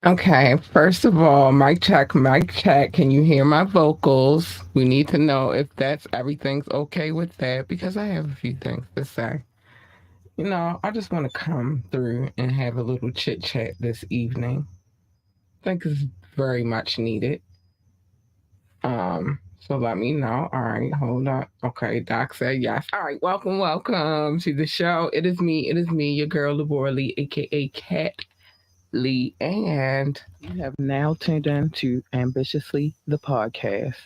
Okay, first of all, mic check, mic check. Can you hear my vocals? We need to know if everything's okay with that because I have a few things to say. I just want to come through and have a little chit chat this evening. I think it's very much needed. So let me know. All right, hold up. Okay, Doc said yes. All right, welcome to the show. It is me, your girl Labora Lee, aka Cat Lee, and you have now tuned in to Ambitiously the podcast.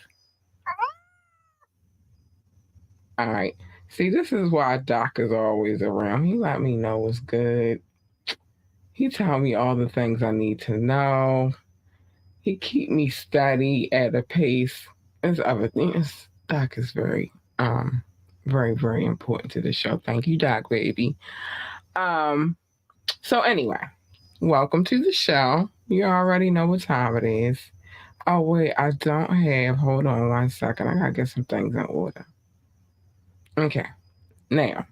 All right. See, this is why Doc is always around. He let me know what's good. He tell me all the things I need to know. He keep me steady at a pace. There's other things. Doc is very, very important to the show. Thank you, Doc, baby. Um, so anyway, welcome to the show. You already know what time it is. Oh wait, I don't have. Hold on 1 second. I gotta get some things in order. Okay, now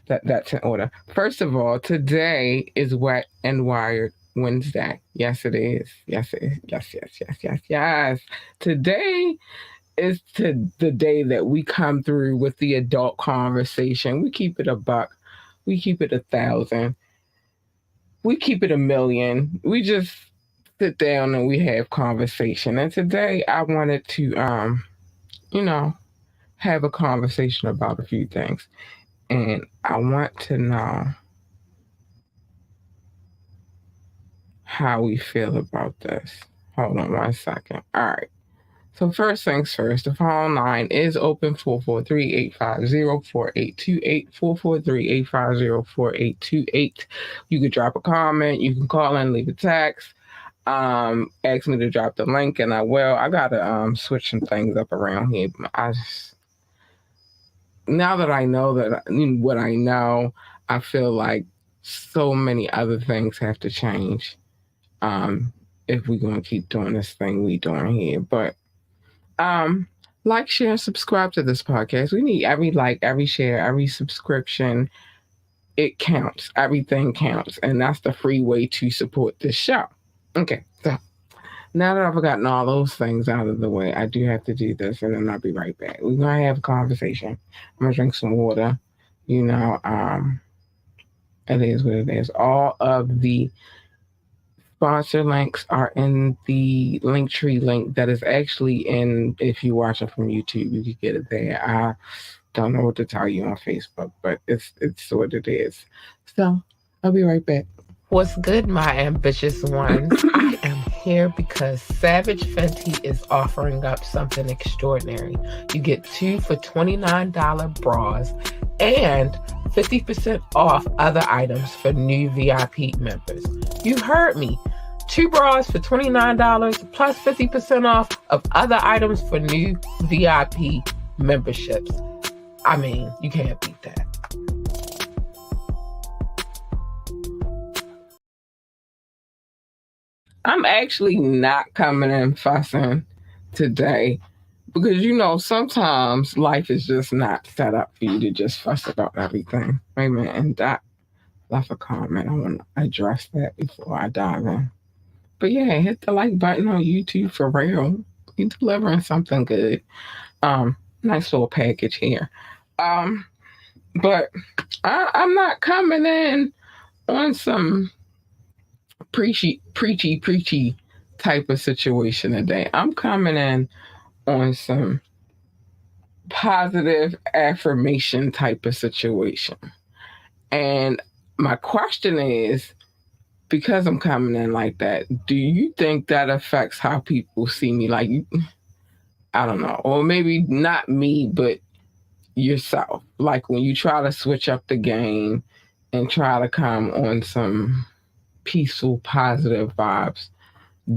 that's in order. First of all, today is Wet and Wired Wednesday. Yes, it is. Yes, it is. Yes. Today is the day that we come through with the adult conversation. We keep it a buck. We keep it 1,000. We keep it 1,000,000. We just sit down and we have conversation. And today I wanted to you know, have a conversation about a few things. And I want to know how we feel about this. Hold on 1 second. All right. So first things first, the phone line is open 443-850-4828, 443-850-4828. You can drop a comment, you can call in, leave a text, ask me to drop the link and I will. I gotta switch some things up around here. Now that I know what I know, I feel like so many other things have to change if we're gonna keep doing this thing we doing here. But um, like, share, and subscribe to this podcast. We need every like, every share, every subscription. It counts. Everything counts, and that's the free way to support this show. Okay, so now that I've gotten all those things out of the way, I do have to do this, and then I'll be right back. We're gonna have a conversation. I'm gonna drink some water. You know, it is what it is. All of the sponsor links are in the Linktree link that is actually in. If you're watching from YouTube, you can get it there. I don't know what to tell you on Facebook, but it's what it is. So I'll be right back. What's good, my ambitious ones? I am here because Savage Fenty is offering up something extraordinary. You get 2 for $29 bras and 50% off other items for new VIP members. You heard me. 2 bras for $29 plus 50% off of other items for new VIP memberships. I mean, you can't beat that. I'm actually not coming in fussing today because sometimes life is just not set up for you to just fuss about everything. Wait a minute, and that left a comment. I want to address that before I dive in. But yeah, hit the like button on YouTube for real. You're delivering something good. Nice little package here. But I'm not coming in on some preachy type of situation today. I'm coming in on some positive affirmation type of situation. And my question is, because I'm coming in like that, do you think that affects how people see me? Like, I don't know, or maybe not me, but yourself. Like when you try to switch up the game and try to come on some peaceful, positive vibes,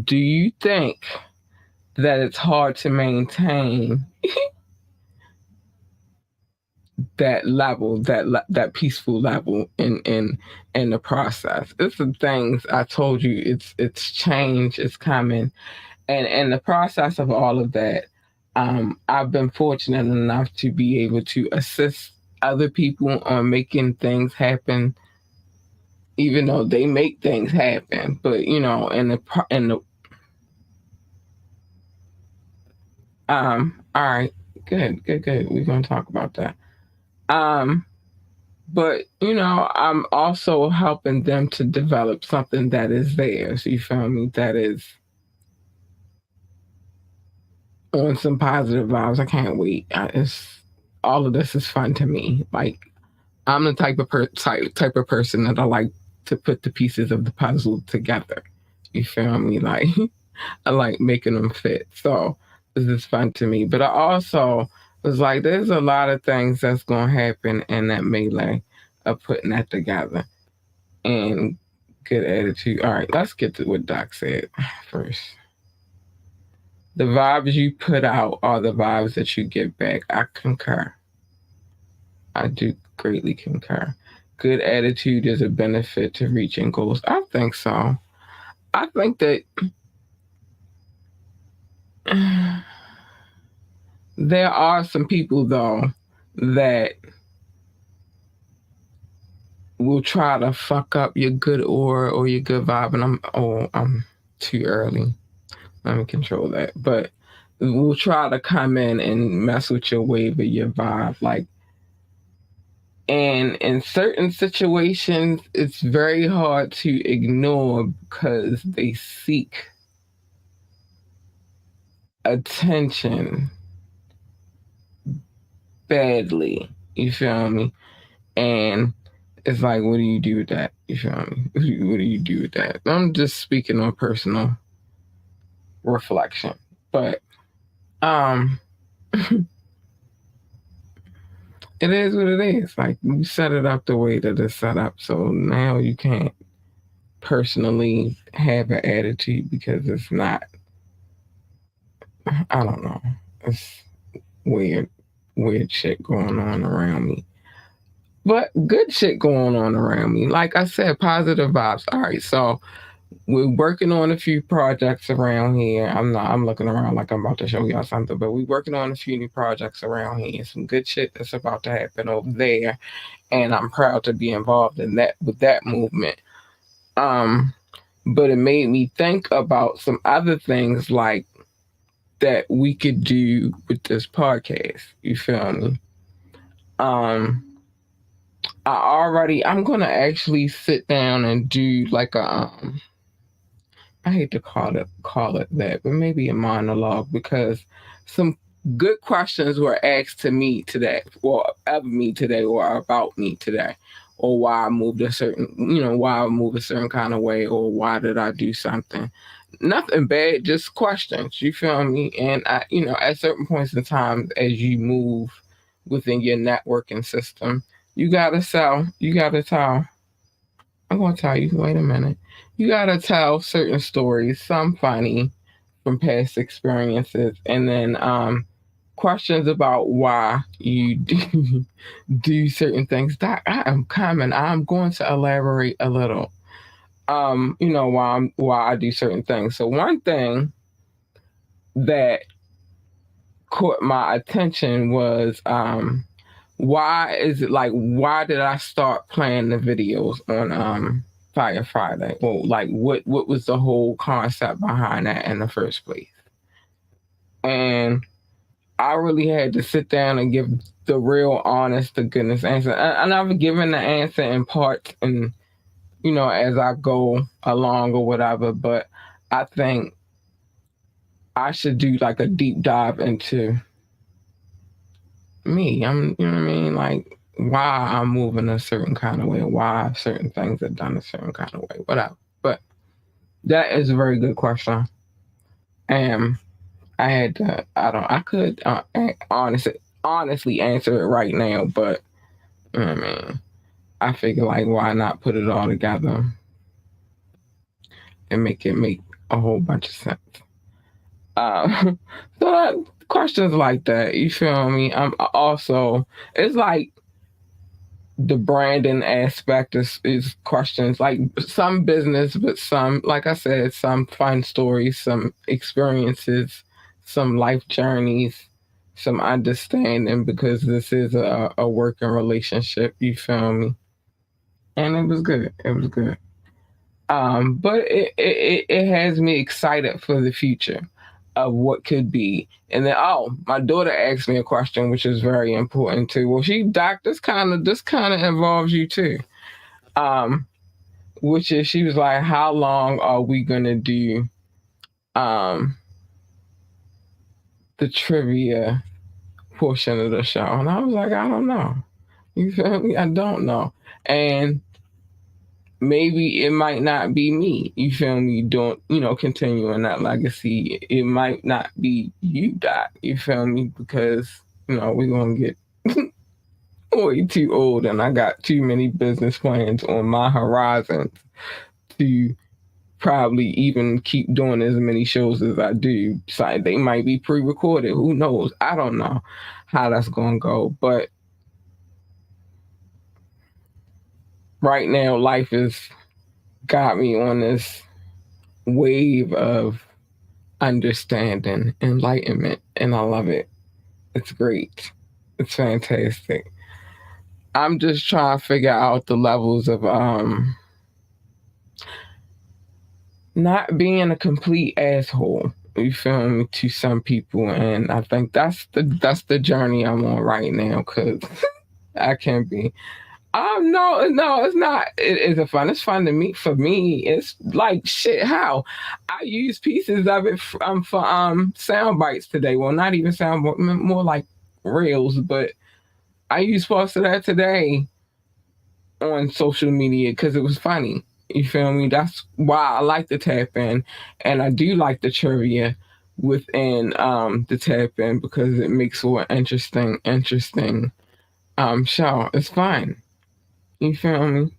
do you think that it's hard to maintain that level, that peaceful level in the process? It's the things I told you. It's change. It's coming, and in the process of all of that, I've been fortunate enough to be able to assist other people on making things happen even though they make things happen. But all right, good. We're gonna talk about that. Um, but I'm also helping them to develop something that is theirs. You feel me? That is on some positive vibes. I can't wait. It's all of this is fun to me. Like I'm the type of person that I like to put the pieces of the puzzle together. You feel me? Like I like making them fit. So this is fun to me. But I also was like, there's a lot of things that's gonna happen in that melee of putting that together. And good attitude. All right, let's get to what Doc said first. The vibes you put out are the vibes that you get back. I concur. I do greatly concur. Good attitude is a benefit to reaching goals. I think so. I think that there are some people though that will try to fuck up your good aura or your good vibe, and I'm too early. Let me control that. But will try to come in and mess with your wave or your vibe, like. And in certain situations, it's very hard to ignore because they seek attention badly. You feel me? And it's like, what do you do with that? You feel me? What do you do with that? I'm just speaking on personal reflection. But it is what it is. Like you set it up the way that it's set up. So now you can't personally have an attitude because it's not. I don't know. It's weird shit going on around me. But good shit going on around me. Like I said, positive vibes. All right, so we're working on a few projects around here. I'm looking around like I'm about to show y'all something, but we're working on a few new projects around here. Some good shit that's about to happen over there. And I'm proud to be involved in that with that movement. But it made me think about some other things like that we could do with this podcast. You feel me? Um, I'm gonna actually sit down and do like a I hate to call it that, but maybe a monologue because some good questions were asked to me today, or of me today, or about me today, or why I moved why I move a certain kind of way, or why did I do something. Nothing bad, just questions. You feel me? And at certain points in time, as you move within your networking system, you gotta sell. You gotta tell. I'm gonna tell you. Wait a minute. You gotta tell certain stories, some funny from past experiences, and then questions about why you do certain things. That I am coming. I'm going to elaborate a little. Why I do certain things. So one thing that caught my attention was why did I start playing the videos on Fire Friday? Well, like what was the whole concept behind that in the first place? And I really had to sit down and give the real honest to goodness answer. And I've given the answer in parts and as I go along or whatever, but I think I should do like a deep dive into me. You know what I mean? Like why I'm moving a certain kind of way, why certain things are done a certain kind of way, whatever. But that is a very good question. And I had to, I could honestly answer it right now, but you know what I mean? I figure like why not put it all together and make it make a whole bunch of sense. So questions like that, you feel me? I'm also it's like the branding aspect is questions like some business, but some, like I said, some fun stories, some experiences, some life journeys, some understanding because this is a working relationship, you feel me? and it was good. It was good. But it has me excited for the future of what could be. And then, my daughter asked me a question, which is very important too. Well, this kind of involves you too. Um, which is she was like, how long are we gonna do um the trivia portion of the show? And I was like, I don't know. You feel me? I don't know. And maybe it might not be me. You feel me? Don't continuing that legacy. It might not be you, Doc. You feel me? Because we're gonna get way too old, and I got too many business plans on my horizon to probably even keep doing as many shows as I do. So they might be pre-recorded. Who knows? I don't know how that's gonna go, but right now life has got me on this wave of understanding, enlightenment, and I love it. It's great. It's fantastic. I'm just trying to figure out the levels of not being a complete asshole. You feel me, to some people, and I think that's the journey I'm on right now. Cause I can be. No, it's not. It's fun. It's fun to me. For me, it's like shit. How I use pieces of it for sound bites today. Well, not even sound, more like reels. But I used parts of that today on social media because it was funny. You feel me? That's why I like the tap in, and I do like the trivia within the tap in because it makes for an interesting show. It's fine. You feel me?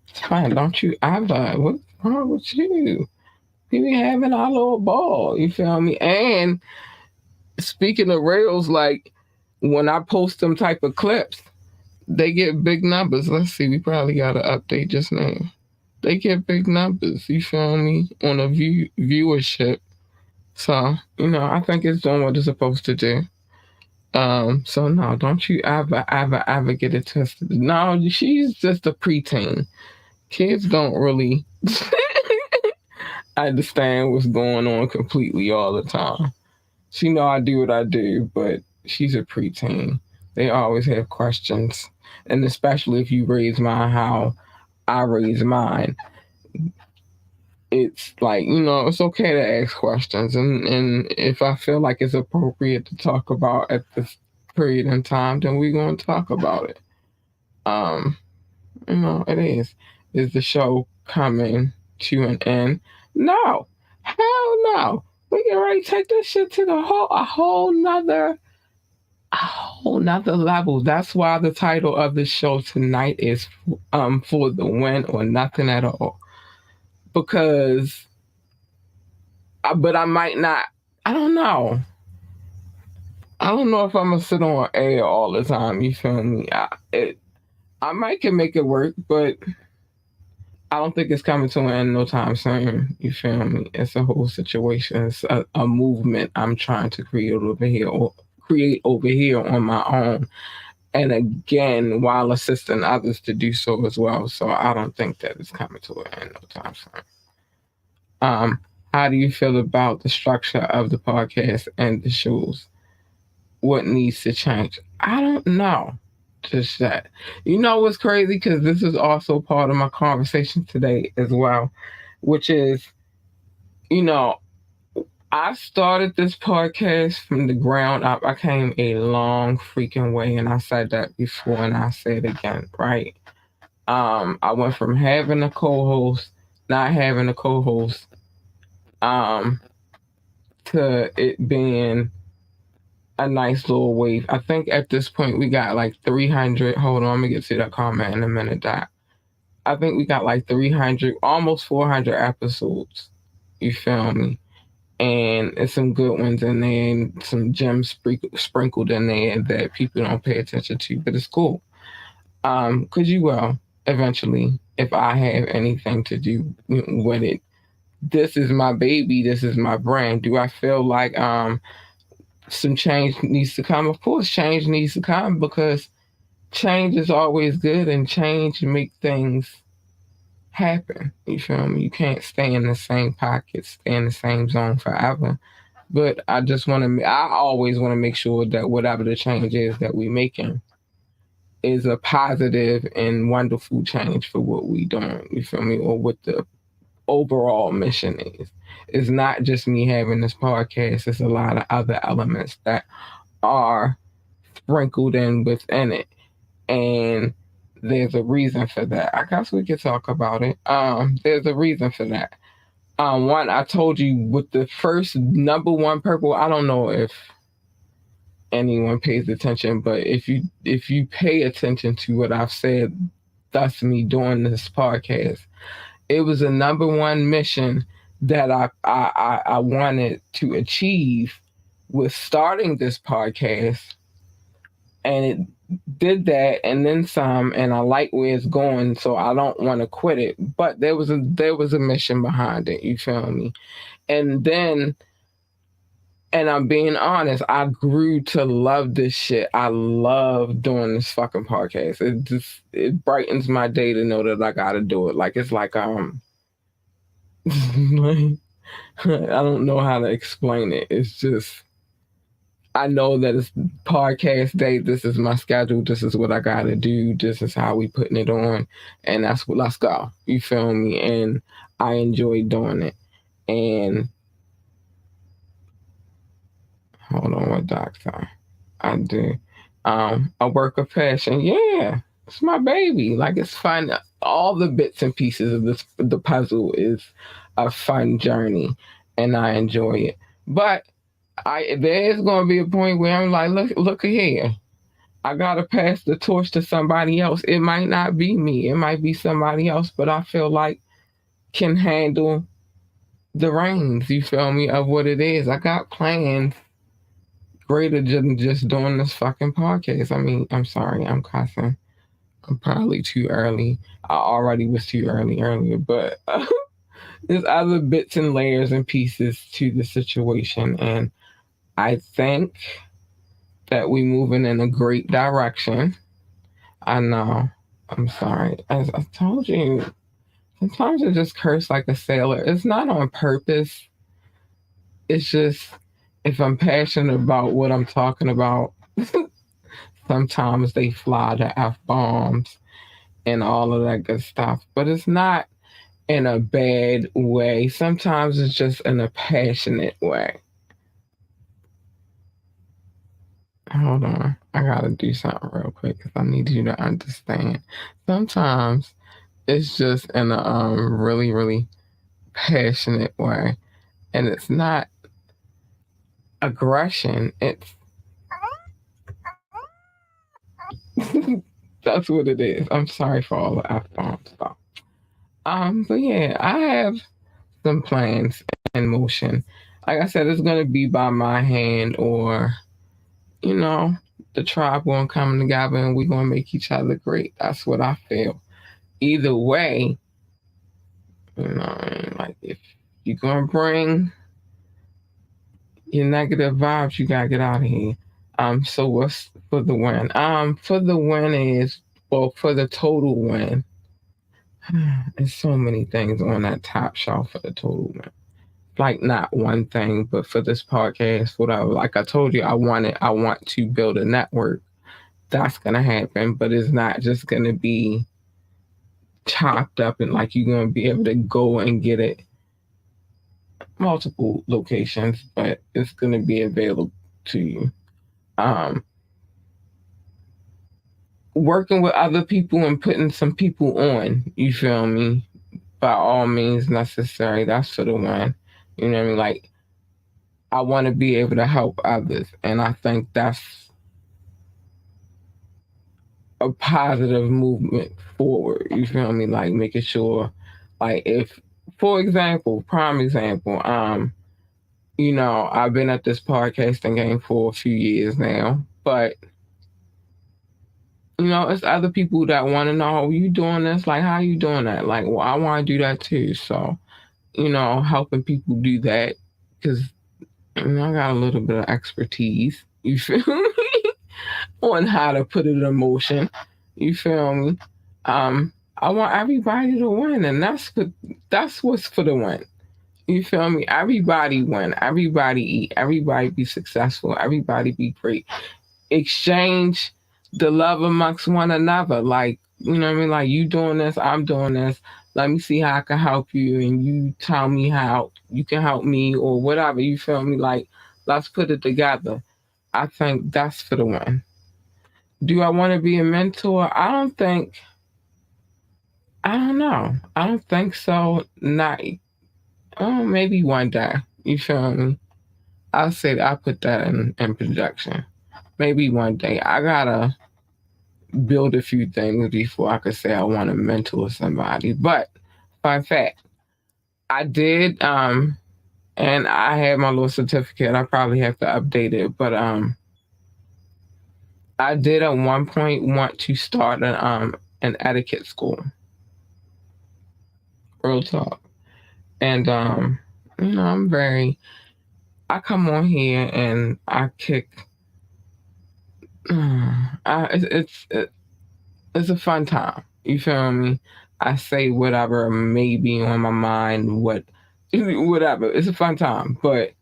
It's fine. Don't you ever? What's wrong with you? We be having our little ball. You feel me? And speaking of rails, like when I post them type of clips, they get big numbers. Let's see. We probably got to update just now. They get big numbers. You feel me? On a viewership. So I think it's doing what it's supposed to do. So no, don't you ever get it twisted. No, she's just a preteen. Kids don't really understand what's going on completely all the time. She know I do what I do, but she's a preteen. They always have questions, and especially if you raise mine how I raise mine, it's like it's okay to ask questions, and if I feel like it's appropriate to talk about at this period in time, then we're going to talk about it. Um, it is. Is the show coming to an end? No, hell no. We can already take this shit to a whole nother level. That's why the title of the show tonight is for the win or nothing at all. Because, but I might not. I don't know. I don't know if I'm gonna sit on air all the time. You feel me? I might can make it work, but I don't think it's coming to an end no time soon. You feel me? It's a whole situation. It's a movement I'm trying to create over here on my own. And again, while assisting others to do so as well. So I don't think that it's coming to an end no time soon. How do you feel about the structure of the podcast and the shows? What needs to change? I don't know. Just that. You know what's crazy? Because this is also part of my conversation today as well, which is, I started this podcast from the ground up. I came a long freaking way, and I said that before, and I say it again, right? I went from having a co-host, not having a co-host, to it being a nice little wave. I think at this point we got like 300. Hold on, I'm gonna get to that comment in a minute, Doc. I think we got like 300, almost 400 episodes. You feel me? And it's some good ones in there and some gems sprinkled in there that people don't pay attention to, but it's cool. Cause you will eventually, if I have anything to do with it. This is my baby. This is my brand. Do I feel like some change needs to come? Of course, change needs to come because change is always good, and change make things happen. You feel me? You can't stay in the same pocket, stay in the same zone forever. But I just want to. I always want to make sure that whatever the change is that we making is a positive and wonderful change for what we doing. You feel me? Or what the overall mission is. It's not just me having this podcast. It's a lot of other elements that are sprinkled in within it, and there's a reason for that. I guess we could talk about it. There's a reason for that. One, I told you with the first number one purple. I don't know if anyone pays attention, but if you pay attention to what I've said, thus me doing this podcast, it was a number one mission that I wanted to achieve with starting this podcast, and it did that and then some, and I like where it's going, so I don't want to quit it. But there was a mission behind it. You feel me? And then, and I'm being honest, I grew to love this shit. I love doing this fucking podcast. It brightens my day to know that I gotta do it. Like it's like I don't know how to explain it. It's just I know that it's podcast day. This is my schedule. This is what I gotta do. This is how we putting it on, and that's what. Let's go. You feel me? And I enjoy doing it. And hold on, what doctor? I do. A work of passion. Yeah, it's my baby. Like it's fun. All the bits and pieces of the puzzle is a fun journey, and I enjoy it. But there's gonna be a point where I'm like, look here. I gotta pass the torch to somebody else. It might not be me. It might be somebody else, but I feel like can handle the reins. You feel me of what it is. I got plans greater than just doing this fucking podcast. I mean, I'm sorry, I'm cussing. I'm probably too early. I already was too early earlier, but there's other bits and layers and pieces to the situation, and I think that we moving in a great direction. I know. I'm sorry. As I told you, sometimes I just curse like a sailor. It's not on purpose. It's just if I'm passionate about what I'm talking about, sometimes they fly the F bombs and all of that good stuff. But it's not in a bad way. Sometimes it's just in a passionate way. Hold on. I gotta do something real quick because I need you to understand. Sometimes it's just in a really, really passionate way. And it's not aggression. It's that's what it is. I'm sorry for all the F bomb stuff. But yeah, I have some plans in motion. Like I said, it's gonna be by my hand or, you know, the tribe gonna come together and we gonna make each other great. That's what I feel. Either way, you know, like if you're gonna bring your negative vibes, you gotta get out of here. So what's for the win? For the win is well, for the total win. There's so many things on that top shelf for the total win. Like not one thing, but for this podcast, whatever. Like I told you, I want to build a network. That's gonna happen, but it's not just gonna be chopped up and like you're gonna be able to go and get it multiple locations, but it's gonna be available to you. Um, Working with other people and putting some people on, you feel me? By all means necessary. That's for the one. You know what I mean? Like I want to be able to help others, and I think that's a positive movement forward. You feel me? Like making sure, like if, for example, prime example, you know, I've been at this podcasting game for a few years now, but you know, it's other people that want to know, you doing this? Like, how you doing that? Like, well, I want to do that too. So, you know, helping people do that because you know, I got a little bit of expertise. You feel me? on how to put it in motion. You feel me? I want everybody to win, and that's what's for the win. You feel me? Everybody win. Everybody eat. Everybody be successful. Everybody be great. Exchange the love amongst one another. Like, you know what I mean? Like, you doing this, I'm doing this. Let me see how I can help you, and you tell me how you can help me, or whatever. You feel me? Like, let's put it together. I think that's for the win. Do I want to be a mentor? I don't know. I don't think so. Not, oh, maybe one day. You feel me? I put that in projection. Maybe one day. I gotta build a few things before I could say I want to mentor somebody. But fun fact, I did, and I have my little certificate. I probably have to update it, but I did at one point want to start an etiquette school. Real talk. And I'm very. I come on here and I kick. It's a fun time. You feel me? I say whatever may be on my mind, whatever. It's a fun time, but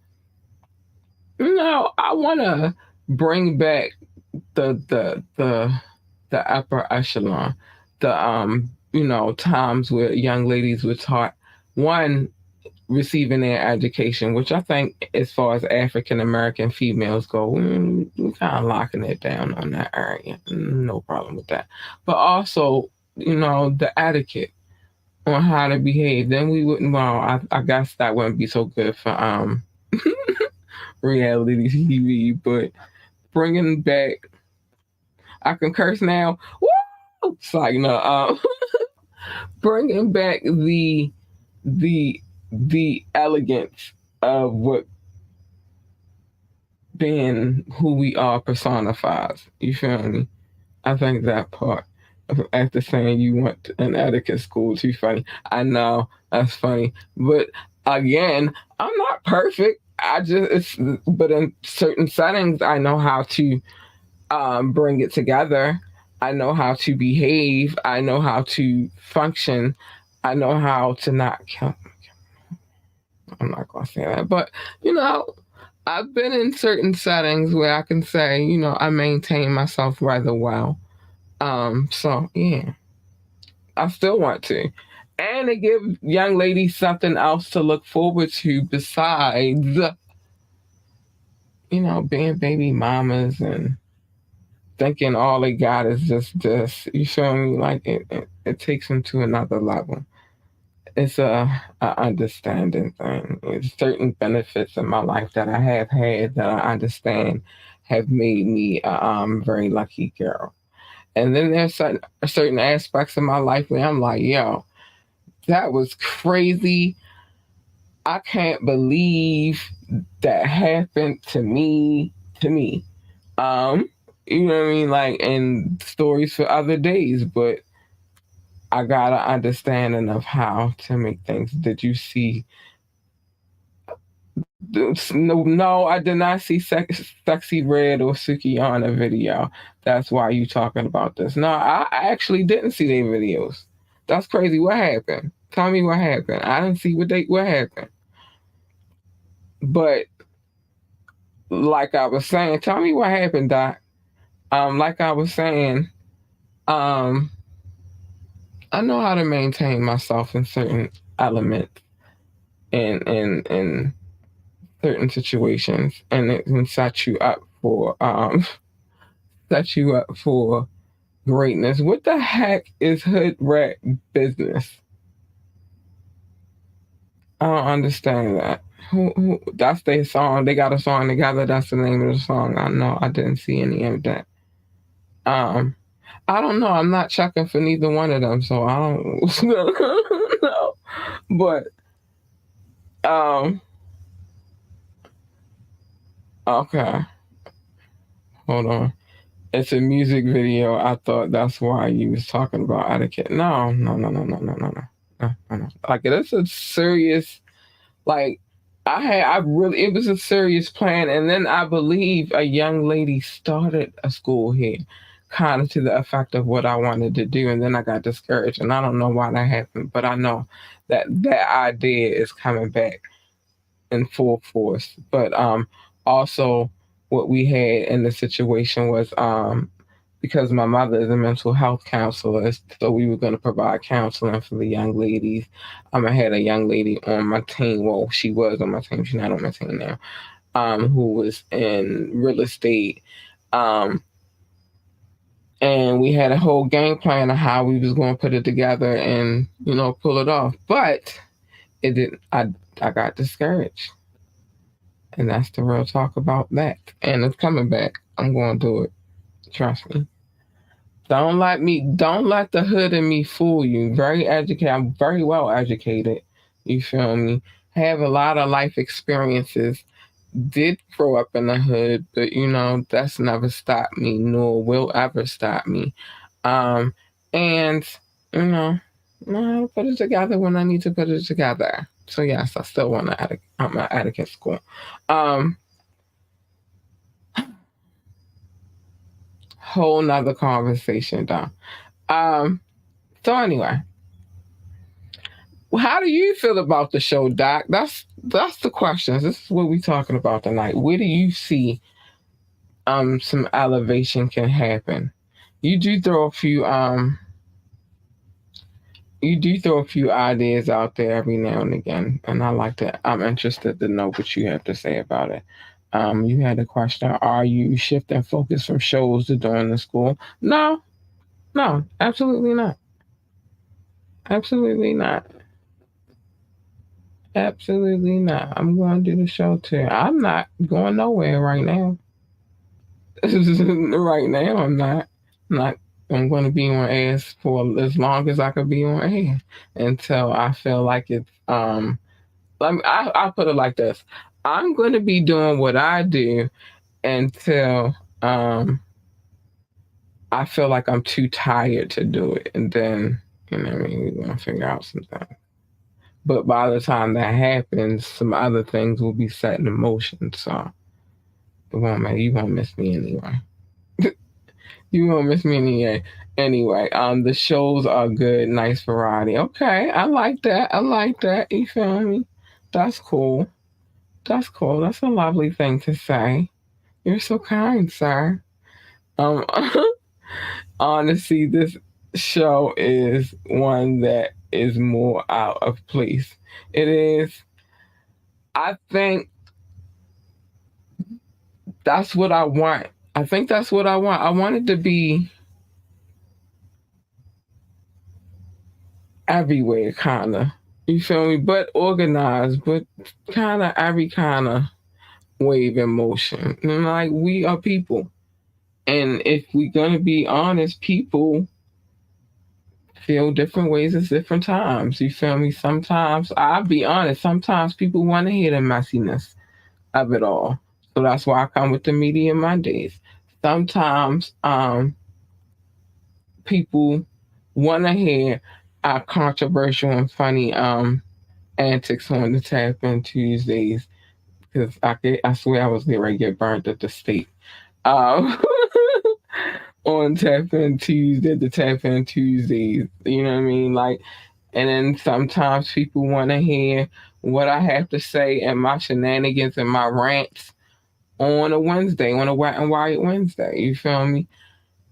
I want to bring back the upper echelon, the times where young ladies were taught one receiving their education, which I think, as far as African American females go, we're kind of locking it down on that area. No problem with that. But also, the etiquette on how to behave. Then we wouldn't. Well, I guess that wouldn't be so good for reality TV. But bringing back, I can curse now. Woo! It's like bringing back the the elegance of what being who we are personifies. You feel me? I think that part. After saying you want an etiquette school, too funny. I know that's funny, but again, I'm not perfect. But in certain settings, I know how to bring it together. I know how to behave. I know how to function. I know how to not kill. I'm not gonna say that, but you know, I've been in certain settings where I can say, I maintain myself rather well. So yeah, I still want to. And to give young ladies something else to look forward to besides, being baby mamas and thinking all they got is just this. You feel me? Like it takes them to another level. It's a understanding thing. It's certain benefits in my life that I have had that I understand have made me a very lucky girl. And then there's certain aspects of my life where I'm like, yo, that was crazy. I can't believe that happened to me. To me, you know what I mean? Like, and stories for other days, but I got an understanding of how to make things. Did you see? No, no, I did not see Sexy Red or Sukiyana video. That's why you talking about this. No, I actually didn't see their videos. That's crazy. What happened? Tell me what happened. I didn't see what happened. But like I was saying, tell me what happened, Doc. Like I was saying, um, I know how to maintain myself in certain elements and certain situations, and it can set you up for greatness. What the heck is hood rat business? I don't understand that. That's their song. They got a song together. That's the name of the song. I know. I didn't see any of that. Um, I don't know. I'm not checking for neither one of them, so I don't know. But um, okay, hold on. It's a music video. I thought that's why you was talking about etiquette. No, no, no, no, no, no, no, no, no, no, no. Like, it's a serious, like, it was a serious plan. And then I believe a young lady started a school here, kind of to the effect of what I wanted to do. And then I got discouraged. And I don't know why that happened, but I know that that idea is coming back in full force. But also, what we had in the situation was because my mother is a mental health counselor, so we were going to provide counseling for the young ladies. I had a young lady on my team. Well, she was on my team. She's not on my team now. Who was in real estate. Um, and we had a whole game plan of how we was going to put it together and pull it off. But it didn't. I got discouraged, and that's the real talk about that. And it's coming back. I'm going to do it. Trust me. Don't let the hood in me fool you. Very educated. I'm very well educated. You feel me? Have a lot of life experiences. Did grow up in the hood, but that's never stopped me, nor will ever stop me. Um, and you know, I'll put it together when I need to put it together. So yes, I still want to I'm at etiquette school. Um, Whole nother conversation, though. Um, so anyway, how do you feel about the show, Doc? That's the questions. This is what we're talking about tonight. Where do you see some elevation can happen? You do throw a few ideas out there every now and again, and I'm interested to know what you have to say about it. You had a question: are you shifting focus from shows to doing the school? No, no, absolutely not. Absolutely not. Absolutely not. I'm going to do the show too. I'm not going nowhere right now. Right now, I'm not. I'm not. I'm going to be on ass for as long as I could be on air until I feel like it's. I'll put it like this: I'm going to be doing what I do until I feel like I'm too tired to do it, and then what I mean, we're going to figure out something. But by the time that happens, some other things will be set in motion. So you won't miss me anyway. You won't miss me anyway. Anyway, the shows are good, nice variety. Okay, I like that. I like that. You feel me? That's cool. That's cool. That's a lovely thing to say. You're so kind, sir. Um, honestly, this show is one that is more out of place. It is. I think that's what I want. I think that's what I want. I want it to be everywhere, kind of. You feel me? But organized, but kind of every kind of wave in motion. And like, we are people. And if we're going to be honest, people feel different ways at different times. You feel me? Sometimes, I'll be honest, sometimes people want to hear the messiness of it all. So that's why I come with the Media Mondays. Sometimes people want to hear our controversial and funny antics on the Tap In Tuesdays because I swear I was getting ready to get burnt at the stake. Um, on Tap In Tuesday, the Tap In Tuesdays. You know what I mean? Like, and then sometimes people want to hear what I have to say and my shenanigans and my rants on a Wednesday, on a Wet and Wired Wednesday. You feel me?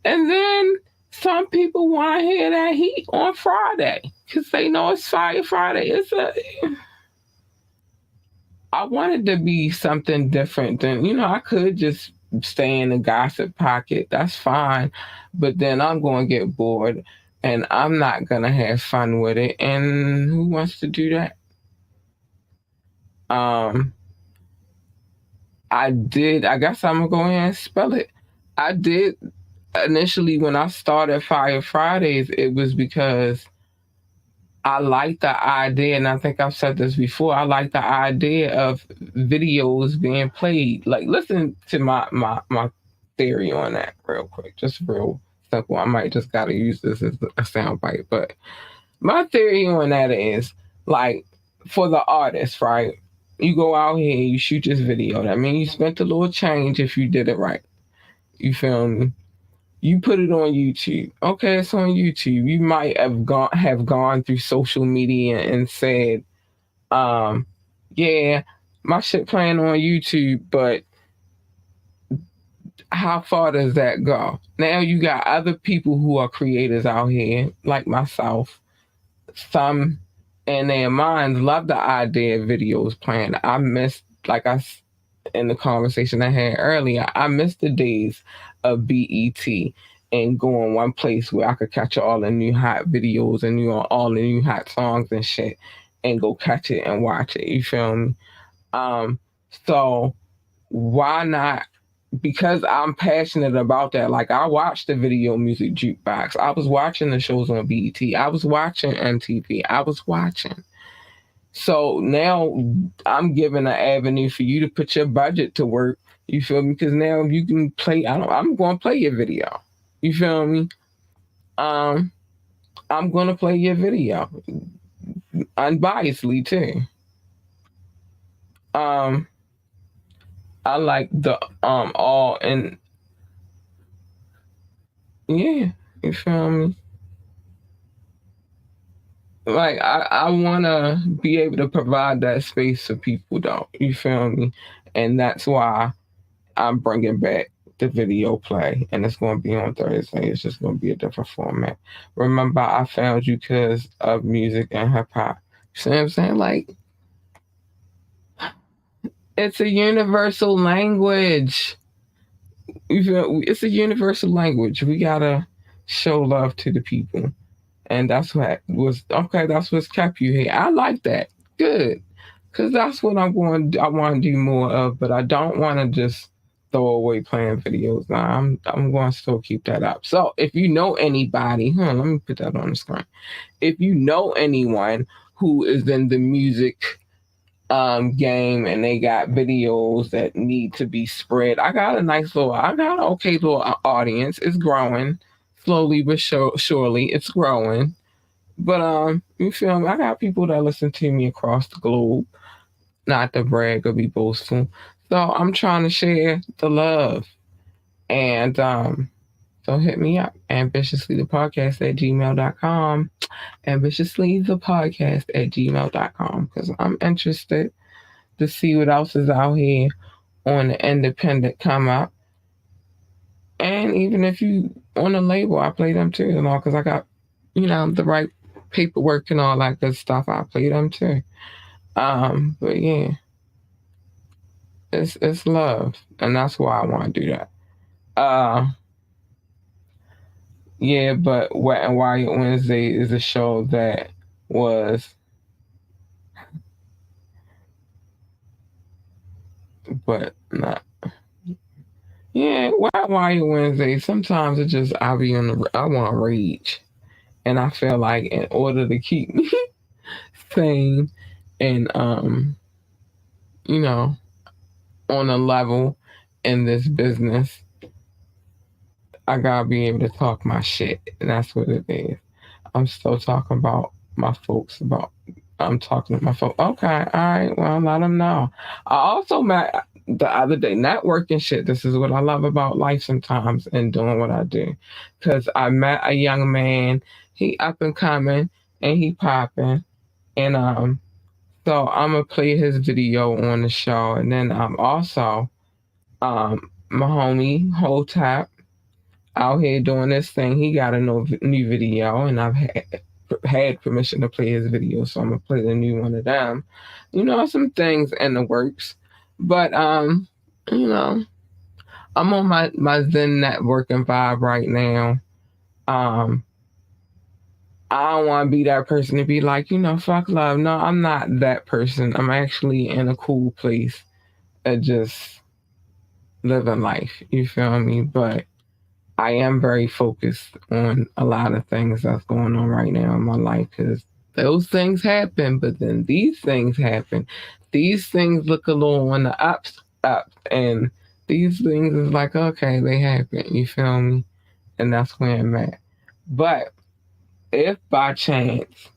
And then some people want to hear that heat on Friday because they know it's Fire Friday. I wanted to be something different than, I could just stay in the gossip pocket. That's fine. But then I'm going to get bored and I'm not going to have fun with it. And who wants to do that? Um, I guess I'm going to go ahead and spell it. I did initially when I started Fire Fridays, it was because I like the idea, and I think I've said this before. I like the idea of videos being played. Like, listen to my theory on that real quick, just real simple. I might just gotta use this as a soundbite, but my theory on that is like for the artist, right? You go out here, you shoot this video. That means you spent a little change if you did it right. You feel me? You put it on YouTube. Okay, it's on YouTube. You might have gone through social media and said, um, yeah, my shit playing on YouTube, but how far does that go? Now you got other people who are creators out here, like myself. Some in their minds love the idea of videos playing. I missed, like in the conversation I had earlier, I missed the days of BET and going one place where I could catch all the new hot videos and all the new hot songs and shit and go catch it and watch it. You feel me? Um, so why not? Because I'm passionate about that. Like I watched the video music jukebox. I was watching the shows on BET. I was watching MTV. I was watching. So now I'm giving an avenue for you to put your budget to work. You feel me? Because now you can play. I'm going to play your video. You feel me? Um, I'm going to play your video unbiasedly too. Um, I like the all and yeah. You feel me? Like I want to be able to provide that space for people though. You feel me? And that's why I'm bringing back the video play, and it's going to be on Thursday. It's just going to be a different format. Remember, I found you because of music and hip hop. You see what I'm saying? Like, it's a universal language. You feel? It's a universal language. We gotta show love to the people, and that's what was okay. That's what's kept you here. I like that. Good, because that's what I'm going. I want to do more of, but I don't want to just throw away playing videos. Now I'm going to still keep that up. So if you know anybody, let me put that on the screen. If you know anyone who is in the music game and they got videos that need to be spread, I got an okay little audience. It's growing slowly but surely. It's growing. But you feel me? I got people that listen to me across the globe. Not to brag or be boastful. So I'm trying to share the love. And so hit me up. Ambitiouslythepodcast at gmail.com. Ambitiouslythepodcast at gmail.com. Because I'm interested to see what else is out here on the independent come up. And even if you on a label, I play them too. Because I got, the right paperwork and all that good stuff. I play them too. But yeah, it's love, and that's why I want to do that. Yeah, but Wet and Wild Wednesday is a show that was, but not. Yeah, Wet and Wild Wednesday. Sometimes it just I want to rage, and I feel like in order to keep me sane and you know, on a level in this business, I gotta be able to talk my shit, and that's what it is. I'm still talking about my folks. I'm talking to my folks. Okay, all right. Well, let them know. I also met the other day networking shit. This is what I love about life sometimes and doing what I do, because I met a young man. He up and coming and he popping, and so I'm gonna play his video on the show, and then I'm also my homie Hotep out here doing this thing. He got a new video, and I've had permission to play his video, so I'm gonna play the new one of them. Some things in the works, but you know, I'm on my Zen networking vibe right now. Um, I don't want to be that person to be like, fuck love. No, I'm not that person. I'm actually in a cool place of just living life. You feel me? But I am very focused on a lot of things that's going on right now in my life, because those things happen, but then these things happen. These things look a little on the up, and these things is like, okay, they happen. You feel me? And that's where I'm at. But if by chance,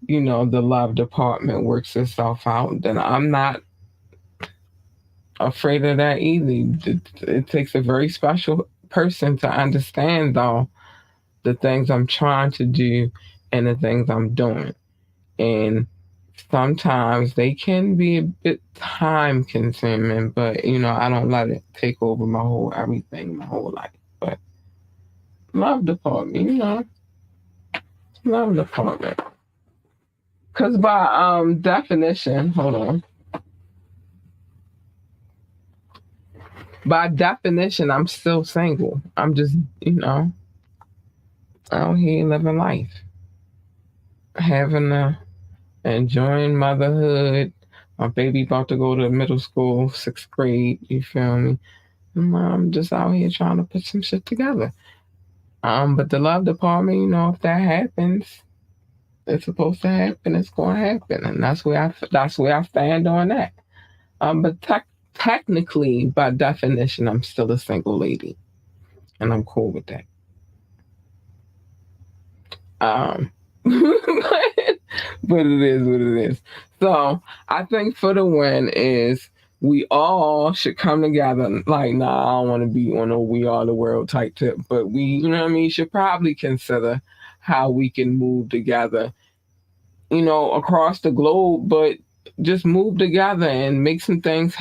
the love department works itself out, then I'm not afraid of that either. It takes a very special person to understand, though, the things I'm trying to do and the things I'm doing. And sometimes they can be a bit time consuming, but I don't let it take over my whole everything, my whole life. But love department, love department. Because by definition, hold on. By definition, I'm still single. I'm just, out here living life, having a enjoying motherhood. My baby about to go to middle school, 6th grade. You feel me? And I'm just out here trying to put some shit together. But the love department, if that happens, it's supposed to happen. It's going to happen, and that's where I stand on that. But technically, by definition, I'm still a single lady, and I'm cool with that. Um, but it is what it is. So I think for the win is we all should come together. Like, nah, I don't want to be on a we are the world type tip, but we, what I mean, should probably consider how we can move together, across the globe, but just move together and make some things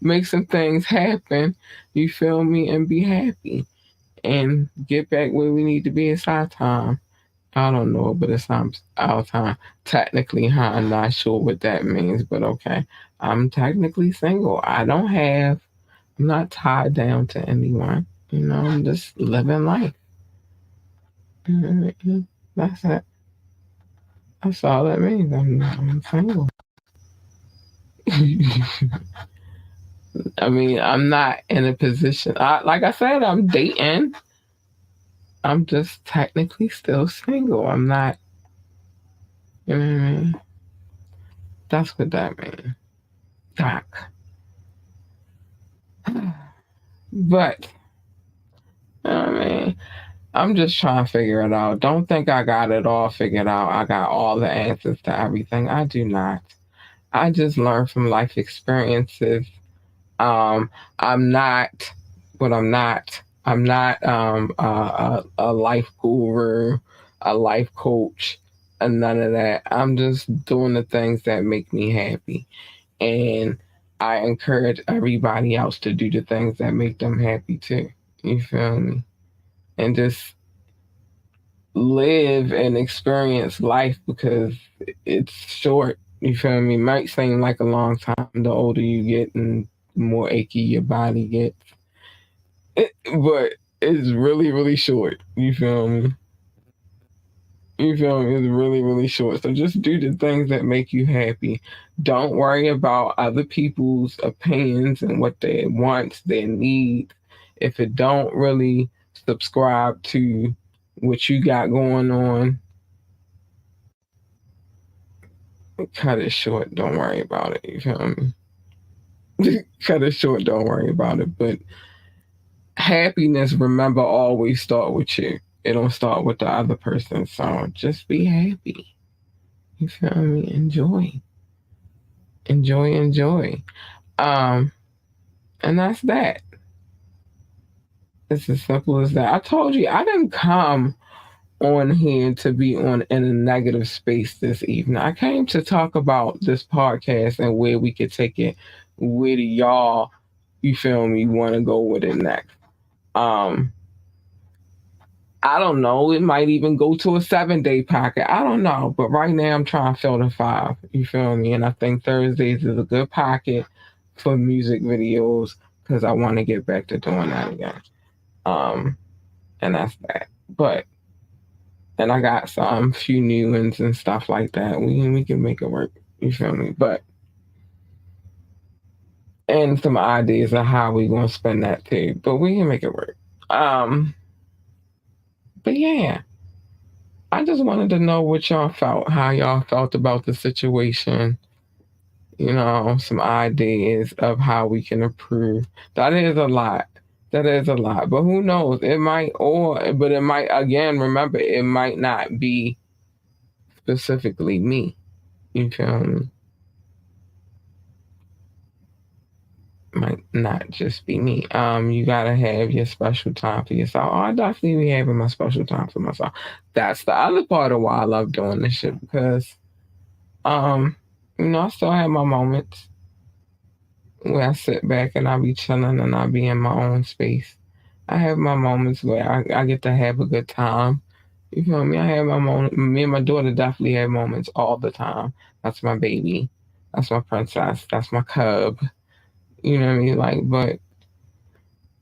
make some things happen. You feel me? And be happy and get back where we need to be. It's our time. I don't know, but it's our time. Technically, huh? I'm not sure what that means, but okay. I'm technically single. I'm not tied down to anyone. I'm just living life. That's it. That's all that means. I'm single. I mean, I'm not in a position. Like I said, I'm dating. I'm just technically still single. I'm not. You know what I mean? That's what that means. Doc. But I mean, I'm just trying to figure it out. Don't think I got it all figured out. I got all the answers to everything. I do not. I just learn from life experiences. Um, I'm not what I'm not. I'm not a life guru, a life coach, and none of that. I'm just doing the things that make me happy. And I encourage everybody else to do the things that make them happy too. You feel me? And just live and experience life because it's short. You feel me? It might seem like a long time the older you get and the more achy your body gets. But it's really, really short. You feel me? You feel me? It's really, really short. So just do the things that make you happy. Don't worry about other people's opinions and what they want, their needs. If it don't really subscribe to what you got going on, cut it short. Don't worry about it. You feel me? Cut it short. Don't worry about it. But happiness, remember, always start with you. It don't start with the other person. So just be happy. You feel me? Enjoy. Enjoy, enjoy. Um, and that's that. It's as simple as that. I told you I didn't come on here to be on in a negative space this evening. I came to talk about this podcast and where we could take it, where do y'all, you feel me, want to go with it next. Um, I don't know. It might even go to a 7 day packet. I don't know. But right now I'm trying to fill the 5. You feel me? And I think Thursdays is a good pocket for music videos because I want to get back to doing that again. Um, and that's that. But and I got some few new ones and stuff like that. We can make it work. You feel me? But and some ideas of how we gonna spend that too. But we can make it work. Um, but yeah, I just wanted to know what y'all felt, how y'all felt about the situation. Some ideas of how we can improve. That is a lot. That is a lot. But who knows? But it might, again, remember, it might not be specifically me. You feel me? might not just be me. You gotta have your special time for yourself. Oh, I definitely be having my special time for myself. That's the other part of why I love doing this shit because um, I still have my moments where I sit back and I be chilling and I be in my own space. I have my moments where I get to have a good time. You feel me? I have my moment. Me and my daughter definitely have moments all the time. That's my baby. That's my princess. That's my cub. You know what I mean? Like, but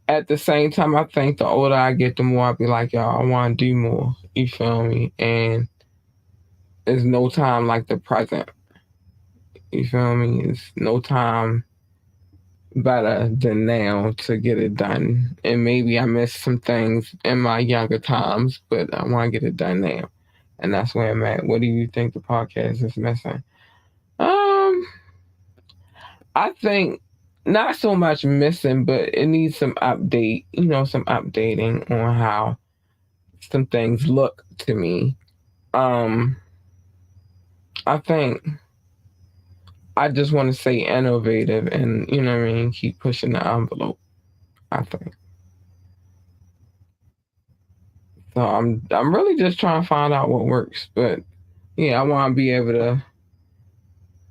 at the same time, I think the older I get, the more I be like, y'all, I want to do more. You feel me? And there's no time like the present. You feel me? It's no time better than now to get it done. And maybe I missed some things in my younger times, but I want to get it done now. And that's where I'm at. What do you think the podcast is missing? Um, I think not so much missing, but it needs some update, some updating on how some things look to me. Um, I think I just want to say innovative and what I mean, keep pushing the envelope. I think so. I'm really just trying to find out what works, but yeah, I want to be able to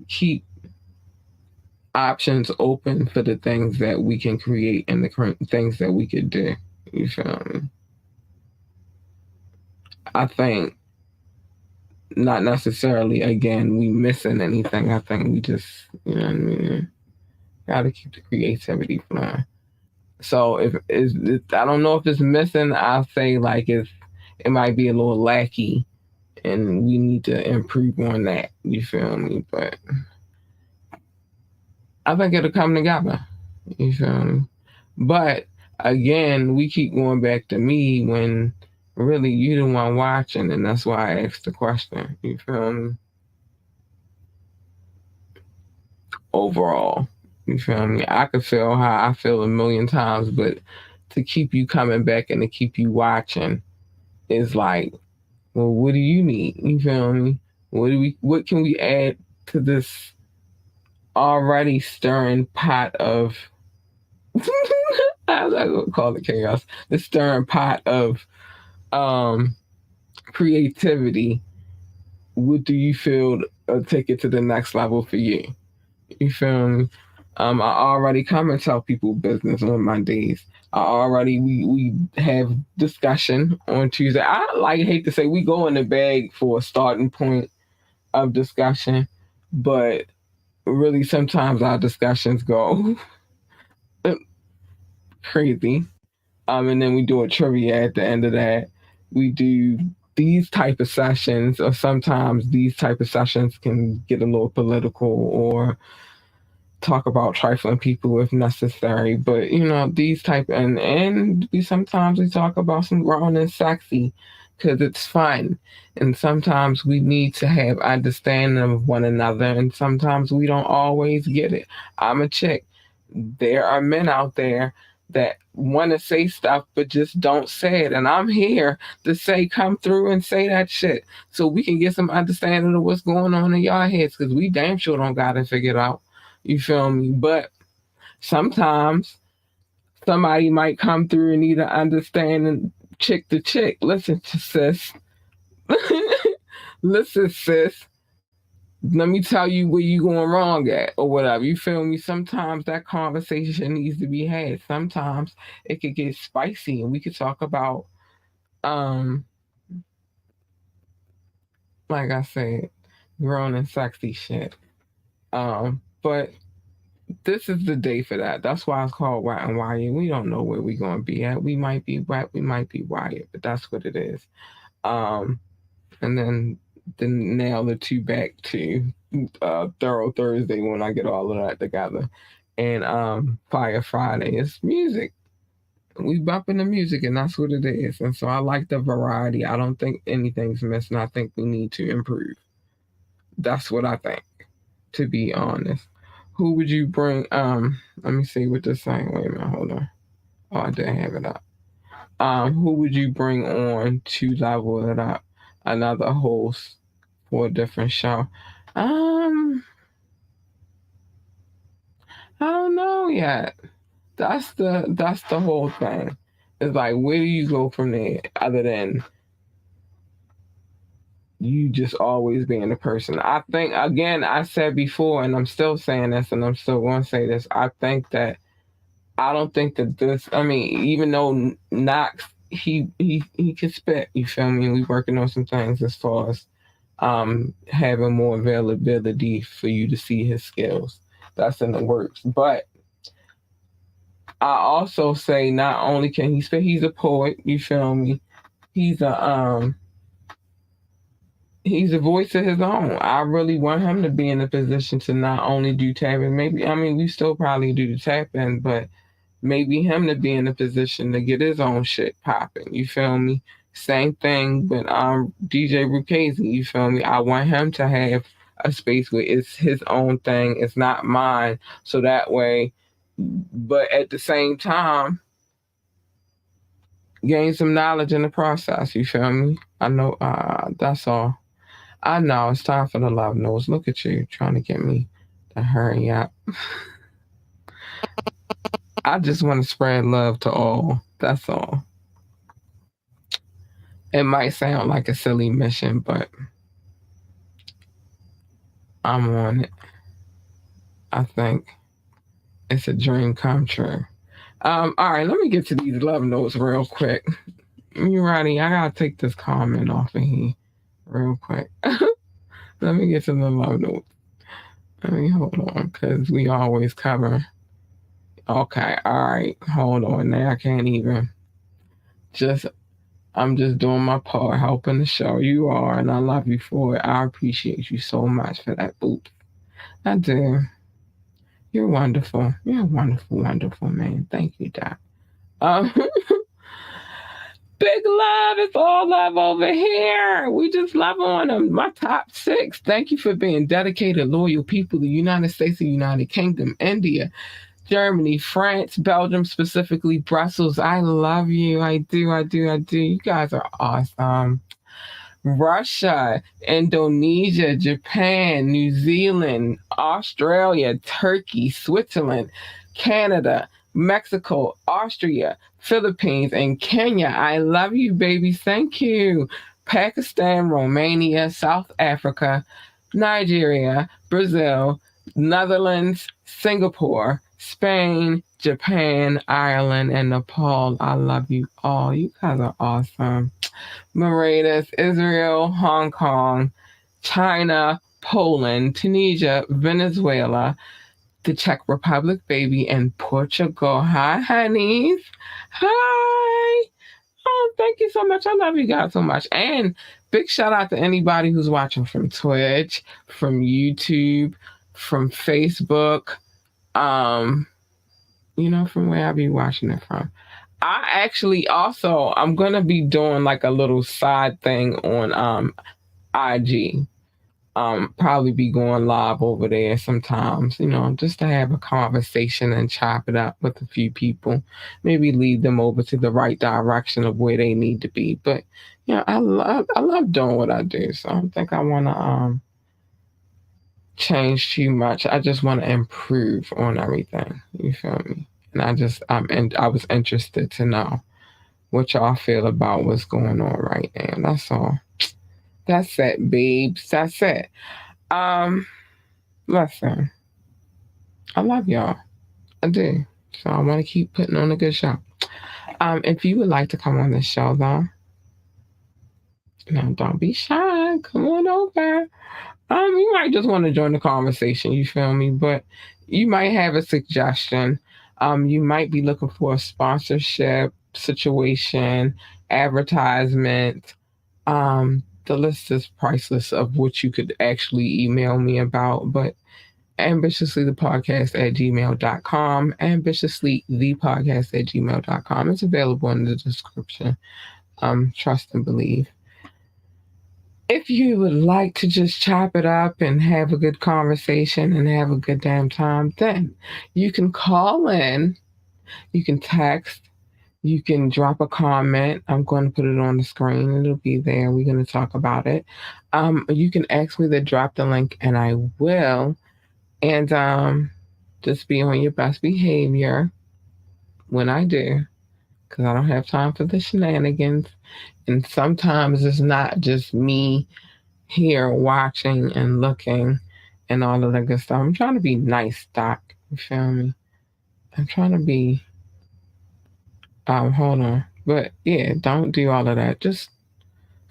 keep options open for the things that we can create and the current things that we could do. You feel me? I think not necessarily again we missing anything. I think we just what I mean, gotta keep the creativity flowing. So if is I don't know if it's missing, I'll say like it might be a little lackey and we need to improve on that. You feel me? But I think it'll come together. You feel me? But again, we keep going back to me when really you the one watching, and that's why I asked the question. You feel me? Overall, you feel me? I could feel how I feel a million times, but to keep you coming back and to keep you watching is like, well, what do you need? You feel me? What can we add to this already stirring pot of I'm not gonna call it chaos. The stirring pot of um creativity. What do you feel take it to the next level for you? You feel me? I already come and tell people business on my days. I already we have discussion on Tuesday. I like hate to say we go in the bag for a starting point of discussion, but really sometimes our discussions go crazy. And then we do a trivia at the end of that. We do these type of sessions, or sometimes these type of sessions can get a little political or talk about trifling people if necessary. But these type and we sometimes we talk about some grown and sexy because it's fun. And sometimes we need to have understanding of one another, and sometimes we don't always get it. I'm a chick. There are men out there that want to say stuff but just don't say it. And I'm here to say, come through and say that shit so we can get some understanding of what's going on in y'all heads because we damn sure don't got it figured out. You feel me? But sometimes somebody might come through and need to understand and chick to chick. Listen to sis. Listen, sis. Let me tell you where you going wrong at or whatever. You feel me? Sometimes that conversation needs to be had. Sometimes it could get spicy and we could talk about um like I said, grown and sexy shit. But this is the day for that. That's why it's called Wet and Wired. We don't know where we're gonna be at. We might be wet, we might be wired, but that's what it is. Um and then nail the two back to Thorough Thursday when I get all of that together. And Fire Friday is music. We bumping the music and that's what it is. And so I like the variety. I don't think anything's missing. I think we need to improve. That's what I think, to be honest. Who would you bring? Let me see what this saying. Wait a minute, hold on. Oh, I didn't have it up. Who would you bring on to level it up? Another host for a different show. Um, I don't know yet. That's the whole thing. It's like, where do you go from there other than you just always being the person? I think, again, I said before, and I'm still saying this, and I'm still going to say this. I don't think that this. I mean, even though Knox, he can spit. You feel me? We working on some things as far as having more availability for you to see his skills. That's in the works. But I also say not only can he spit, he's a poet. You feel me? He's a um he's a voice of his own. I really want him to be in a position to not only do tapping. Maybe, I mean, we still probably do the tapping, but maybe him to be in a position to get his own shit popping. You feel me? Same thing with DJ Bruchese. You feel me? I want him to have a space where it's his own thing. It's not mine. So that way, but at the same time, gain some knowledge in the process. You feel me? I know. That's all. I know. It's time for the love notes. Look at you trying to get me to hurry up. I just want to spread love to all. That's all. It might sound like a silly mission, but I'm on it. I think it's a dream come true. All right, let me get to these love notes real quick. You ready? I gotta take this comment off of here real quick. Let me get to the love notes. Let me hold on, because we always cover. Okay, all right, hold on. Now I can't even. Just I'm just doing my part, helping the show. You are, and I love you for it. I appreciate you so much for that, Boop. I do. You're wonderful. You're a wonderful, wonderful man. Thank you, Doc. Um, big love. It's all love over here. We just love on them. My top 6. Thank you for being dedicated, loyal people. The United States, the United Kingdom, India, Germany, France, Belgium, specifically Brussels. I love you. I do. I do. I do. You guys are awesome. Russia, Indonesia, Japan, New Zealand, Australia, Turkey, Switzerland, Canada, Mexico, Austria, Philippines, and Kenya. I love you, baby. Thank you. Pakistan, Romania, South Africa, Nigeria, Brazil, Netherlands, Singapore, Spain, Japan, Ireland, and Nepal. I love you all. You guys are awesome. Mauritius, Israel, Hong Kong, China, Poland, Tunisia, Venezuela, the Czech Republic, baby, and Portugal. Hi, honeys. Hi. Oh, thank you so much. I love you guys so much. And big shout out to anybody who's watching from Twitch, from YouTube, from Facebook, um, from where I be watching it from. I actually also I'm gonna be doing like a little side thing on IG. Probably be going live over there sometimes, just to have a conversation and chop it up with a few people. Maybe lead them over to the right direction of where they need to be. But I love doing what I do. So I don't think I wanna change too much. I just wanna improve on everything. You feel me? And I was interested to know what y'all feel about what's going on right now. That's all. That's it, babes. That's it. Um, Listen, I love y'all. I do. So I want to keep putting on a good show. If you would like to come on the show, though, don't be shy. Come on over. You might just want to join the conversation. You feel me? But you might have a suggestion. You might be looking for a sponsorship situation, advertisement. The list is priceless of what you could actually email me about. But ambitiouslythepodcast@gmail.com, ambitiouslythepodcast@gmail.com. It's available in the description. Trust and believe. If you would like to just chop it up and have a good conversation and have a good damn time, then you can call in, you can text, you can drop a comment. I'm going to put it on the screen. It'll be there. We're going to talk about it. You can ask me to drop the link and I will. And Just be on your best behavior when I do, because I don't have time for the shenanigans. And sometimes it's not just me here watching and looking and all of that good stuff. I'm trying to be nice, Doc. You feel me? I'm trying to be, hold on. But yeah, don't do all of that. Just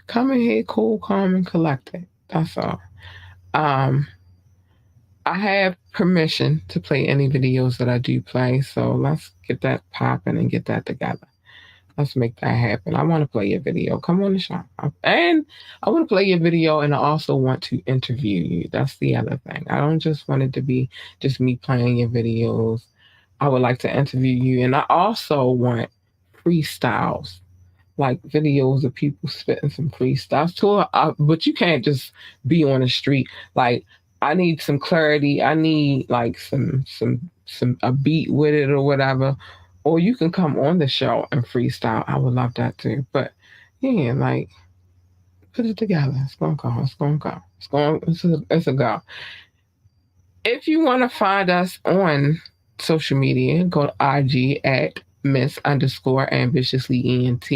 come in here cool, calm, and collected. That's all. Um, I have permission to play any videos that I do play, so let's get that popping and get that together. Let's make that happen. I want to play your video. Come on the show. And I want to play your video and I also want to interview you. That's the other thing. I don't just want it to be just me playing your videos. I would like to interview you. And I also want freestyles, like videos of people spitting some freestyles too. But you can't just be on the street. Like, I need some clarity. I need like some a beat with it or whatever. Or you can come on the show and freestyle. I would love that too. But yeah, like put it together. It's gonna go. It's gonna go. It's a go. If you want to find us on social media, go to IG at Miss underscore ambitiously ENT,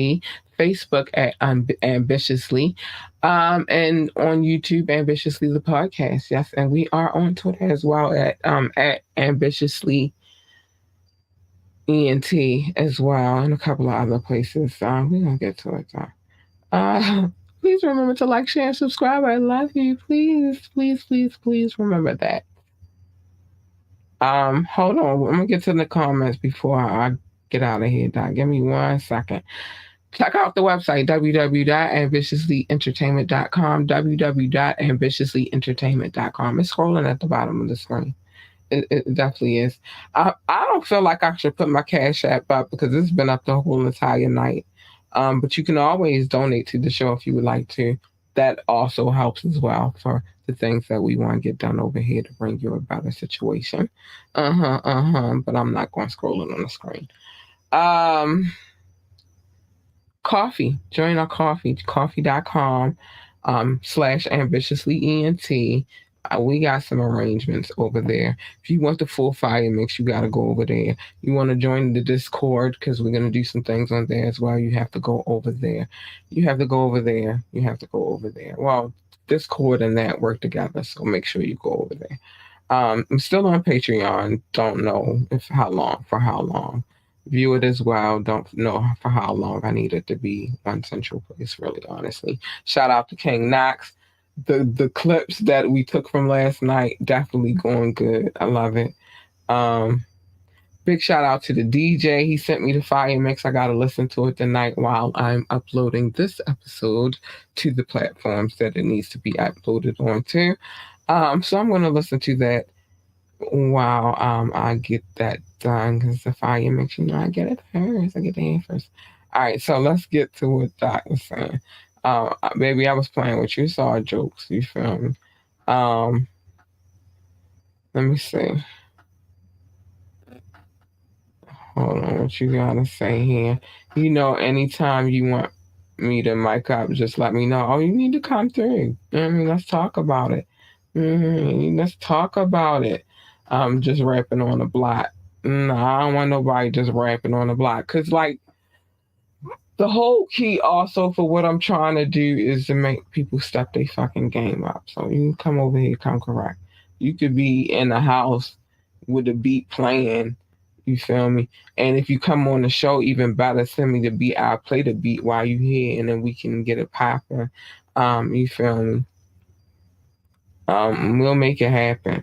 Facebook at ambitiously, and on YouTube, ambitiously the podcast. Yes, and we are on Twitter as well at ambitiously ENT as well, and a couple of other places. We're gonna get to it though. Uh, please remember to like, share, and subscribe. I love you. Please, please, please, please remember that. Hold on. I'm gonna get to the comments before I get out of here, Doc. Give me 1 second. Check out the website www.ambitiouslyentertainment.com. www.ambitiouslyentertainment.com. It's scrolling at the bottom of the screen. It definitely is. I don't feel like I should put my Cash App up because it's been up the whole entire night. But you can always donate to the show if you would like to. That also helps as well for the things that we want to get done over here to bring you a better situation. But I'm not going to scroll it on the screen. Coffee. Join our coffee. Coffee.com / ambitiously ENT. We got some arrangements over there. If you want the full fire mix, you got to go over there. You want to join the Discord because we're going to do some things on there as well. You have to go over there. You have to go over there. You have to go over there. Well, Discord and that work together, so make sure you go over there. I'm still on Patreon. Don't know for how long. View it as well. Don't know for how long. I need it to be one central place, really, honestly. Shout out to King Knox. The clips that we took from last night definitely going good. I love it. Big shout out to the DJ. He sent me the fire mix. I gotta listen to it tonight while I'm uploading this episode to the platforms that it needs to be uploaded onto. So I'm gonna listen to that while I get that done because the fire mix, I get it first. I get the hand first. All right, so let's get to what Doc was saying. Baby, I was playing with you. It's all jokes. You feel me? Let me see. Hold on, what you gotta say here? Anytime you want me to mic up, just let me know. Oh, you need to come through. Let's talk about it. Let's talk about it. Just rapping on the block. No, I don't want nobody just rapping on the block. Cause like the whole key also for what I'm trying to do is to make people step their fucking game up. So you can come over here, come correct. You could be in the house with the beat playing. You feel me? And if you come on the show, even better, send me the beat. I'll play the beat while you here, and then we can get it popping. You feel me? We'll make it happen.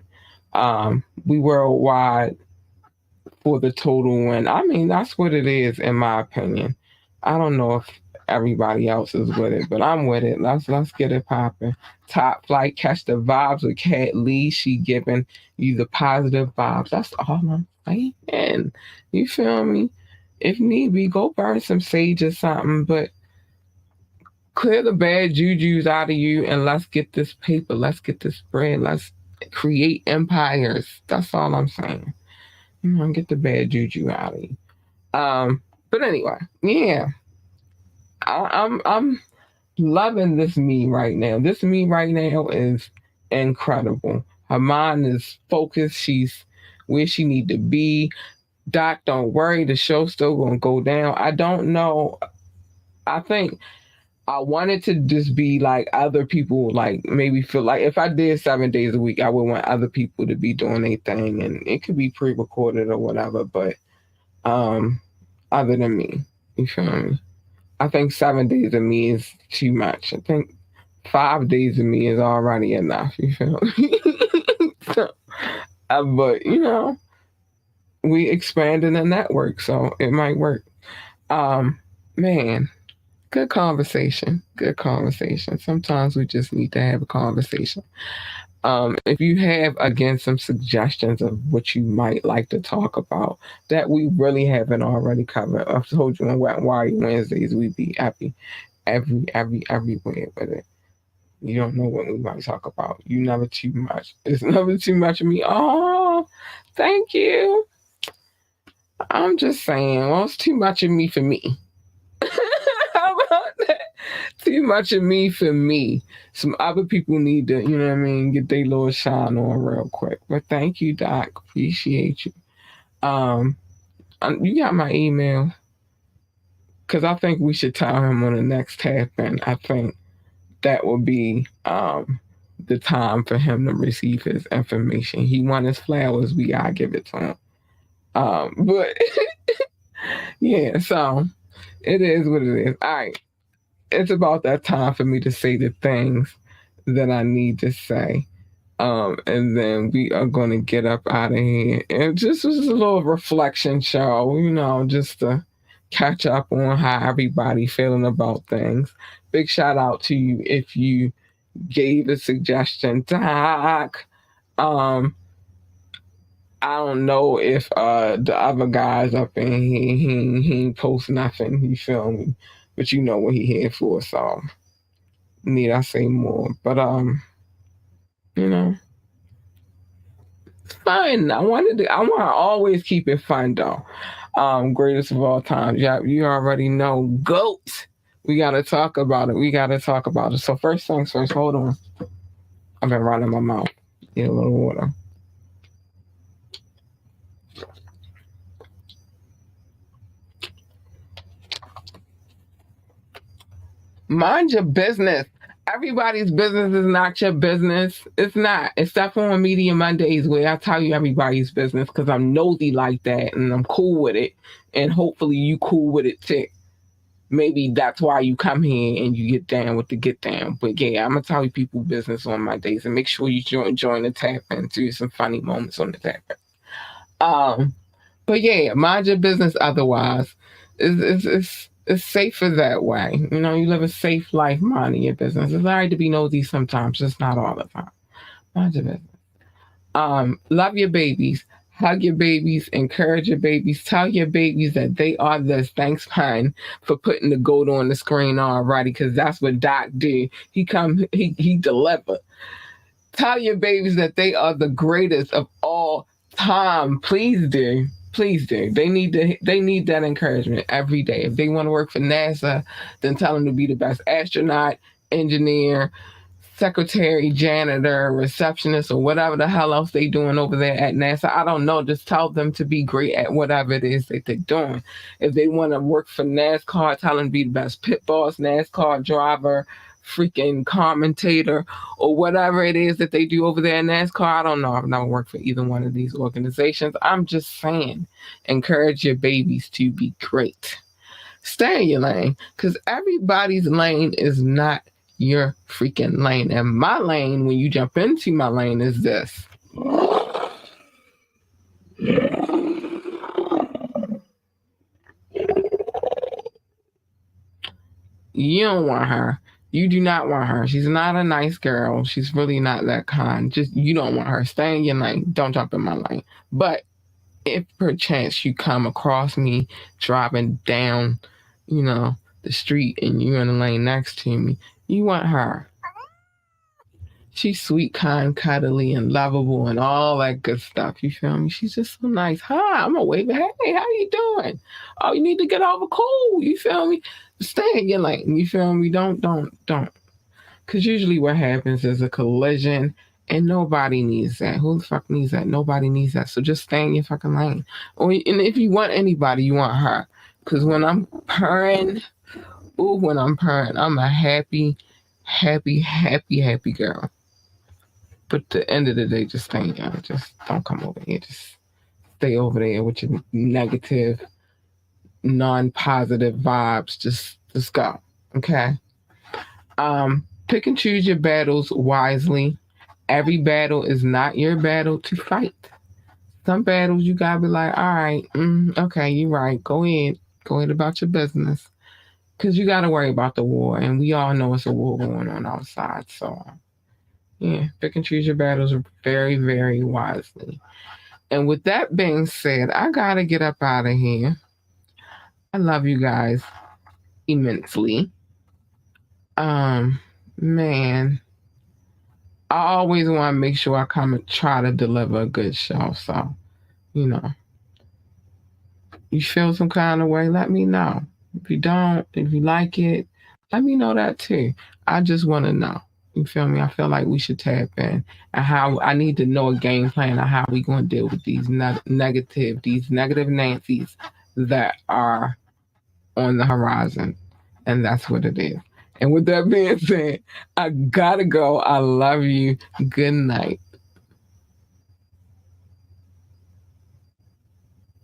We worldwide for the total win. That's what it is, in my opinion. I don't know if everybody else is with it, but I'm with it. Let's get it popping. Top Flight, catch the vibes with Cat Lee. She giving you the positive vibes. That's all I'm saying. You feel me? If need be, go burn some sage or something, but clear the bad jujus out of you and let's get this paper. Let's get this bread. Let's create empires. That's all I'm saying. Get the bad juju out of you. But anyway, yeah. I'm loving this me right now. This me right now is incredible. Her mind is focused. She's where she need to be. Doc, don't worry, the show's still gonna go down. I don't know. I think I wanted to just be like other people, like maybe feel like if I did 7 days a week, I would want other people to be doing their thing, and it could be pre-recorded or whatever. But um, other than me, you feel me? I think 7 days of me is too much. I think 5 days of me is already enough. You feel me? So, but we expanded the network, so it might work. Um, Man, good conversation. Good conversation. Sometimes we just need to have a conversation. If you have again some suggestions of what you might like to talk about that we really haven't already covered, I've told you on Why Wednesdays we be happy everywhere with it. You don't know what we might talk about. You never too much. It's never too much of me. Oh, thank you. I'm just saying, well, it's too much of me for me. How about that? Too much of me for me. Some other people need to, get their little shine on real quick. But thank you, Doc. Appreciate you. Um, you got my email because I think we should tell him on the next tap in. I think that would be the time for him to receive his information. He wants his flowers. We gotta give it to him. But yeah, so it is what it is. All right. It's about that time for me to say the things that I need to say. And then we are going to get up out of here. And just was a little reflection show, just to catch up on how everybody feeling about things. Big shout out to you if you gave a suggestion, Doc. I don't know if the other guys up in here, he ain't post nothing, you feel me? But you know what he here for, so need I say more. But it's fun. I want to always keep it fun though. Greatest of all time. Yeah, you already know. GOAT. We gotta talk about it. So first things first, hold on. I've been running my mouth. Get a little water. Mind your business. Everybody's business is not your business. It's not. Except for on Media Mondays where I tell you everybody's business because I'm nosy like that and I'm cool with it. And hopefully you cool with it too. Maybe that's why you come here and you get down with the get down. But yeah, I'm going to tell you people business on my days and make sure you join the tap in too. Some funny moments on the tap in. But yeah, mind your business otherwise. It's safer that way. You live a safe life minding your business. It's all right to be nosy sometimes, just not all the time. Mind your business. Love your babies. Hug your babies. Encourage your babies. Tell your babies that they are this. Thanks, Pine, for putting the goat on the screen already, because that's what Doc did. He delivered. Tell your babies that they are the greatest of all time. Please do. Please do. They need that encouragement every day. If they want to work for NASA, then tell them to be the best astronaut, engineer, secretary, janitor, receptionist, or whatever the hell else they doing over there at NASA. I don't know. Just tell them to be great at whatever it is that they're doing. If they want to work for NASCAR, tell them to be the best pit boss, NASCAR driver, freaking commentator, or whatever it is that they do over there in NASCAR. I don't know. I've never worked for either one of these organizations. I'm just saying, encourage your babies to be great. Stay in your lane, because everybody's lane is not your freaking lane. And my lane, when you jump into my lane, is this. You don't want her. You do not want her. She's not a nice girl. She's really not that kind. Just, you don't want her. Stay in your lane. Don't jump in my lane. But if perchance you come across me driving down, the street and you're in the lane next to me, you want her. She's sweet, kind, cuddly, and lovable, and all that good stuff. You feel me? She's just so nice. Hi, I'm gonna wave. Hey, how you doing? Oh, you need to get over cool. You feel me? Stay in your lane. You feel me? Don't. Because usually what happens is a collision, And nobody needs that. Who the fuck needs that? Nobody needs that. So just stay in your fucking lane. And if you want anybody, you want her. Because when I'm purring, I'm a happy, happy, happy, happy girl. But at the end of the day, just stay young. Just don't come over here. Just stay over there with your negative, non-positive vibes. Just go. Okay. Pick and choose your battles wisely. Every battle is not your battle to fight. Some battles you gotta be like, all right, okay, you're right. Go ahead about your business, because you gotta worry about the war, and we all know it's a war going on outside. So, yeah, pick and choose your battles very, very wisely. And with that being said, I gotta get up out of here. I love you guys immensely. Man, I always want to make sure I come and try to deliver a good show. So, you know, you feel some kind of way, let me know. If you don't, if you like it, let me know that too. I just want to know. You feel me? I feel like we should tap in, and how I need to know a game plan of how we going to deal with these negative Nancy's that are on the horizon. And that's what it is. And with that being said, I gotta go. I love you. Good night.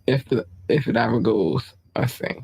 If it ever goes, I say.